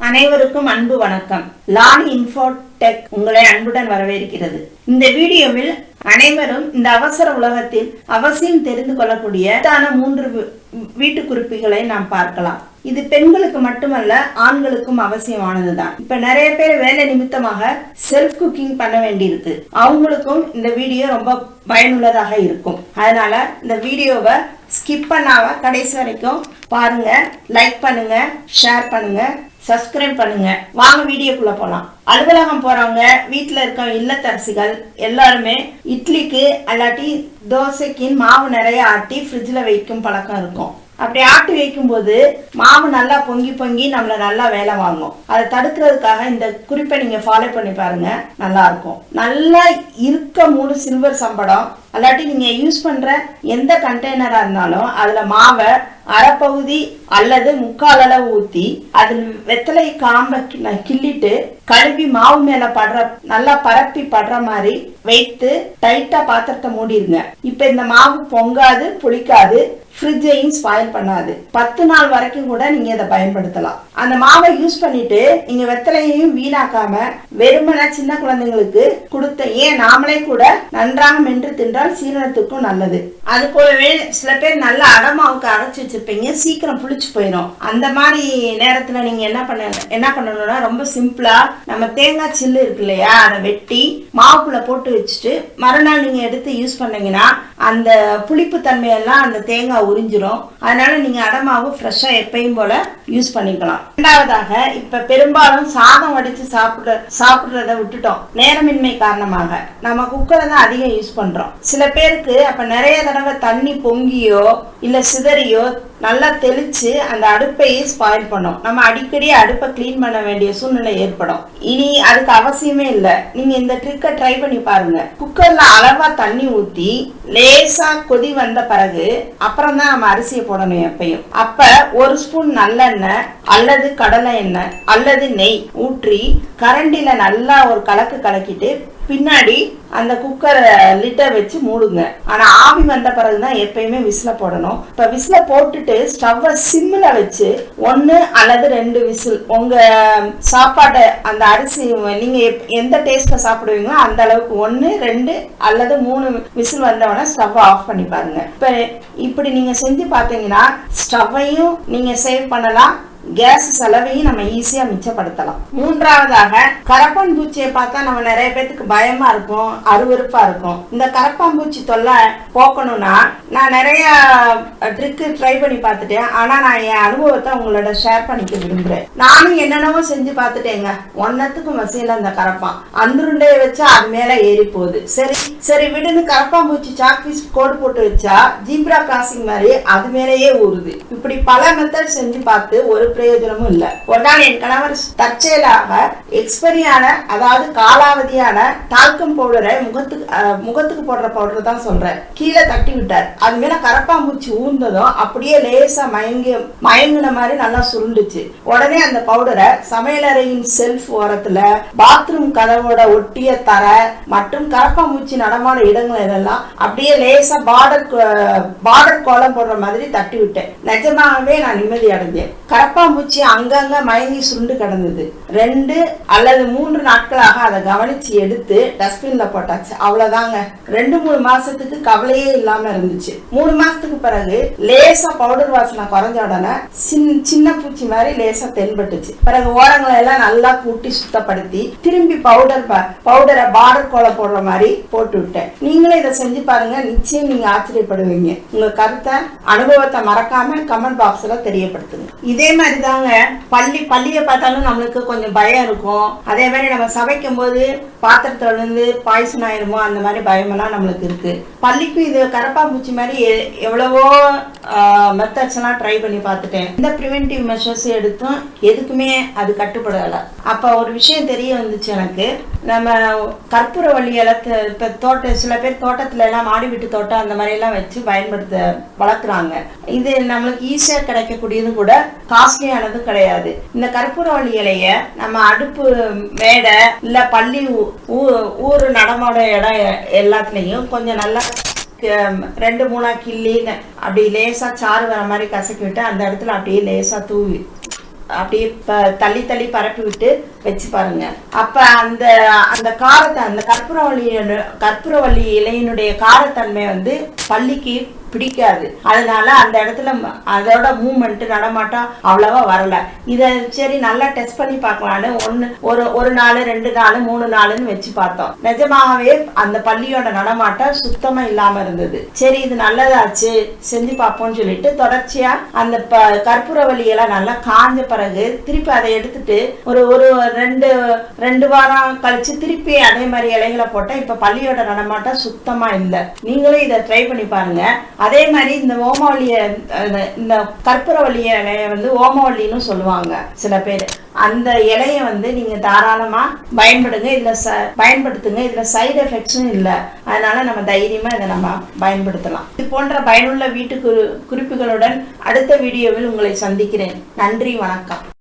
அனைவருக்கும் அன்பு வணக்கம். லான் இன்ஃபோடெக் உங்களை அன்புடன் வரவேற்கிறது. இந்த வீடியோவில் அனைவரும் இந்த அவசர உலகத்தில் அவசியம் தெரிந்து கொள்ளக்கூடிய 3 வீட்டு குறிப்புகளை நாம் பார்க்கலாம். இது பெண்களுக்கு மட்டுமல்ல, ஆண்களுக்கும் அவசியமானதுதான். இப்ப நிறைய பேர் வேலை நிமித்தமாக செல்ஃப் குக்கிங் பண்ண வேண்டியிருக்கு. அவங்களுக்கும் இந்த வீடியோ ரொம்ப பயனுள்ளதாக இருக்கும். அதனால இந்த வீடியோவை ஸ்கிப் பண்ணாம கடைசி வரைக்கும் பாருங்க. லைக் பண்ணுங்க, ஷேர் பண்ணுங்க, சப்ஸ்கிரைப் பண்ணுங்க. வாங்க வீடியோக்குள்ள போலாம். அலுவலகம் போறவங்க, வீட்டுல இருக்க இல்லத்தரசிகள் எல்லாருமே இட்லிக்கு அல்லாட்டி தோசைக்கு மாவு நிறைய ஆட்டி ஃப்ரிட்ஜ்ல வைக்கும் பழக்கம் இருக்கும். அப்படி ஆட்டி வைக்கும் போது மாவு நல்லா பொங்கி பொங்கி நம்மள நல்லா வேலை வாங்கும். அதை தடுக்கிறதுக்காக இந்த குறிப்பை நீங்க ஃபாலோ பண்ணி பாருங்க, நல்லா இருக்கும். நல்லா இருக்க 3 சில்வர் சம்படம் அல்லாட்டி நீங்க யூஸ் பண்ற எந்த கண்டெய்னரா இருந்தாலும் அதுல மாவை அரைப்பகுதி அல்லது 3/4 அளவு ஊத்தி அதில் வெத்தலை காம்ப கிள்ளிட்டு கழுவி மாவு மேல நல்லா பரப்பி படுற மாதிரி வைத்து டைட்டா பாத்திரத்தை மூடிடுங்க. இப்ப இந்த மாவு பொங்காது, புளிக்காது, ஃப்ரிட்ஜையும் ஸ்பாயில் பண்ணாது. 10 நாள் வரைக்கும் கூட நீங்க இதை பயன்படுத்தலாம். அந்த மாவை யூஸ் பண்ணிட்டு நீங்க வெத்தலையையும் வீணாக்காம வெறுமன சின்ன குழந்தைங்களுக்கு கொடுத்த, ஏன் நாமளே கூட நன்றாக மென்று தின்றால் சீரணத்துக்கும் நல்லது. அது போலவே சில பேர் நல்ல அடமாவுக்கு அரைச்சி வச்சிருப்பீங்க, சீக்கிரம் புளிச்சு போயிடும். அந்த மாதிரி நேரத்துல நீங்க என்ன பண்ணணும்னா, ரொம்ப சிம்பிளா நம்ம தேங்காய் சில்லு இருக்கு இல்லையா, அதை வெட்டி மாவுக்குள்ள போட்டு வச்சுட்டு மறுநாள் நீங்க எடுத்து யூஸ் பண்ணீங்கன்னா அந்த புளிப்பு தன்மையெல்லாம் அந்த தேங்காய் உறிஞ்சிரும். அதனால நீங்க அடமாவு ஃப்ரெஷ்ஷா எப்பயும் போல யூஸ் பண்ணிக்கலாம். இரண்டாவதாக, இப்ப பெரும்பாலும் சாதம் வடிச்சு சாப்பிடுறத விட்டுட்டோம், நேரமின்மை காரணமாக. நம்ம குக்கரை தான் அதிகம் யூஸ் பண்றோம். சில பேருக்கு அப்ப நிறைய தடவை தண்ணி பொங்கியோ இல்ல சிதறியோ நல்லா தெளிச்சு அந்த அடுப்பையே ஸ்பாயில் பண்ணும். நம்ம அடிக்கடி அடுப்பை கிளீன் பண்ண வேண்டிய சூழ்நிலை ஏற்படும். இனி அதுக்கு அவசியமே இல்லை. நீங்க இந்த ட்ரிக்கை ட்ரை பண்ணி பாருங்க. குக்கர்ல அளவா தண்ணி ஊத்தி லேசா கொதி வந்த பிறகு அப்புறம் தான் நம்ம அரிசியை போடணும் எப்பயும். அப்ப 1 ஸ்பூன் நல்லெண்ணெய் அல்லது கடலை எண்ணெய் அல்லது நெய் ஊற்றி கரண்டில நல்லா ஒரு கலக்கிட்டு பின்னாடி அந்த குக்கர் லிட்டை வச்சு மூடுங்க. ஆனா ஆவி வந்த பிறகுதான் எப்பயுமே விசில போடணும். இப்ப விசில போட்டுட்டு ஸ்டவ்வை சிம்ல வச்சு 1 அல்லது 2 விசில், உங்க சாப்பாட்டை அந்த அரிசி நீங்க எந்த டேஸ்ட்ல சாப்பிடுவீங்களோ அந்த அளவுக்கு 1, 2 அல்லது 3 விசில் வந்தவொடனே ஸ்டவ் ஆஃப் பண்ணி பாருங்க. இப்ப இப்படி நீங்க செஞ்சு பாத்தீங்கன்னா ஸ்டவ்வையும் நீங்க சேவ் பண்ணலாம், கேஸ் செலவையும் நம்ம ஈஸியா மிச்சப்படுத்தலாம். மூன்றாவதாக, கரப்பான் பூச்சியை பார்த்தா நம்ம நிறைய பேருக்கு பயமா இருக்கும், அருவருப்பா இருக்கும். இந்த கரப்பான் பூச்சி தொல்லை போக்கணும்னா நான் நிறைய ட்ரிக்கு ட்ரை பண்ணி பார்த்துட்டேன். ஆனா நான் என் அனுபவத்தை உங்களோட ஷேர் பண்ணிக்க விரும்புறேன். நானும் என்னென்னவோ செஞ்சு பார்த்துட்டேங்க, ஒன்னத்துக்கும் வசையில இந்த கரப்பான் அந்துருண்டைய வச்சா அது மேல ஏறி போகுது. சரி விடுன்னு கரப்பான் பூச்சி சாக்பீஸ் கோடு போட்டு வச்சா ஜீப்ரா கிராசிங் மாதிரி அது மேலேயே ஊறுது. இப்படி பல மெத்தட் செஞ்சு பார்த்து ஒரு பிரயோஜனமும் இல்ல. ஒரு நாள் என் கணவர் தற்செயலாக எக்ஸ்பரியான, அதாவது காலாவதியான டால்கம் பவுடரை முகத்துக்கு போடுற பவுடர் தான் சொல்றேன், கீழே தட்டி விட்டார். அது மேல கரப்பாம்பூச்சி ஊர்ந்ததும் அப்படியே லேசா மயங்கின மாதிரி நல்லா சுருண்டுச்சு. உடனே அந்த பவுடரை சமையலறையின் செல்ஃப் ஓரத்துல, பாத்ரூம் கதவோட ஒட்டிய தர மற்றும் கரப்பாம்பூச்சி நடமான இடங்கள் இதெல்லாம் அப்படியே லேசா பார்டர் கோலம் போடுற மாதிரி தட்டி விட்டேன். நிஜமாகவே நான் நிம்மதி அடைஞ்சேன். கரப்பாம்பூச்சி அங்கங்க மயங்கி சுருண்டு கிடந்தது. 2 அல்லது 3 நாட்களாக அதை கவனிச்சு எடுத்து டஸ்ட்பின்ல போட்டாச்சு. அவ்வளவுதாங்க. 2-3 மாசத்துக்கு கவலையே இல்லாம இருந்துச்சு. 3 மாசத்துக்கு பிறகு லேசா பவுடர் வாசனை குறைஞ்ச உடனே சின்ன பூச்சி மாதிரி லேசா தென்பட்டுச்சு. பிறகு ஓரங்களை எல்லாம் நல்லா கூட்டி சுத்தப்படுத்தி திரும்பி பவுடரை பார்டர் கோலம் போடுற மாதிரி போட்டு விட்டேன். நீங்களும் இதை செஞ்சு பாருங்க, நிச்சயம் நீங்க ஆச்சரியப்படுவீங்க. உங்க கருத்தை, அனுபவத்தை மறக்காம கமெண்ட் பாக்ஸ்ல தெரியப்படுத்துங்க. இதே மாதிரி தாங்க பள்ளியை பார்த்தாலும் நம்மளுக்கு கொஞ்சம் பயம் இருக்கும். அதே மாதிரி நம்ம சமைக்கும் போது பாத்திரத்துல இருந்து பாய்சன் ஆயிருமோ அந்த மாதிரி பயமெல்லாம் நம்மளுக்கு இருக்கு. பள்ளிக்கும் இது கரப்பாம்பூச்சி மாதிரி எவ்வளவோ மெத்தட்ஸ் எல்லாம் ட்ரை பண்ணி பார்த்துட்டேன். இந்த ப்ரிவென்டிவ் மெஷர்ஸ் எடுத்தும் எதுக்குமே அது கட்டுப்படலை. அப்ப ஒரு விஷயம் தெரிய வந்துச்சு எனக்கு. நம்ம கற்பூரவள்ளி இலை, இப்ப சில பேர் தோட்டத்துல எல்லாம் மாடி வீட்டு தோட்டம் அந்த மாதிரி எல்லாம் வச்சு வளர்க்குறாங்க. இது நம்மளுக்கு ஈஸியா கிடைக்கக்கூடியது கூட, காஸ்ட்லியானது கிடையாது. இந்த கற்பூரவள்ளி இலைய நம்ம அடுப்பு மேடை இல்ல பள்ளி ஊரு நடமாட இடம் எல்லாத்துலயும் கொஞ்சம் நல்லா 2-3 கிள்ளி அப்படி லேசா சாறு வர மாதிரி கசக்கி விட்டு அந்த இடத்துல அப்படியே லேசா தூவி அப்படியே தள்ளி தள்ளி பரப்பி விட்டு வச்சு பாருங்க. அப்ப அந்த அந்த காரத்தை அந்த கற்பூரவள்ளி இலையினுடைய காரத்தன்மை வந்து பல்லிக்கு பிடிக்காது. அதனால அந்த இடத்துல அதோட மூவ்மெண்ட் நடமாட்டம் அவ்வளவா வரல. இத சரி நல்லா டெஸ்ட் பண்ணி பார்க்கலான்னு ஒரு நாள் 2 நாள் 3 நாள்னு வச்சு பார்த்தோம். நிஜமாவே அந்த பல்லியோட நடமாட்டம் சுத்தமா இல்லாம இருந்தது. சரி இது நல்லதாச்சு செஞ்சு பார்ப்போம்னு சொல்லிட்டு தொடர்ச்சியா அந்த கற்பூரவள்ளி எல்லாம் நல்லா காஞ்ச பிறகு திருப்பி அதை எடுத்துட்டு ஒரு 2 வாரம் கழிச்சு திருப்பி அதே மாதிரி இலைகளை போட்டா இப்ப பல்லியோட நடமாட்டம் சுத்தமா இல்லை. நீங்களும் இதை ட்ரை பண்ணி பாருங்க. அதே மாதிரி இந்த இந்த கற்பூரவள்ளி இலைய வந்து ஓமவல்லின்னு சொல்லுவாங்க சில பேர். அந்த இலைய வந்து நீங்க தாராளமா பயன்படுத்துங்க. இதுல சைடு எஃபெக்ட்ஸும் இல்லை. அதனால நம்ம தைரியமா இதை நம்ம பயன்படுத்தலாம். இது போன்ற பயனுள்ள வீட்டு குறிப்புகளுடன் அடுத்த வீடியோவில் உங்களை சந்திக்கிறேன். நன்றி, வணக்கம்.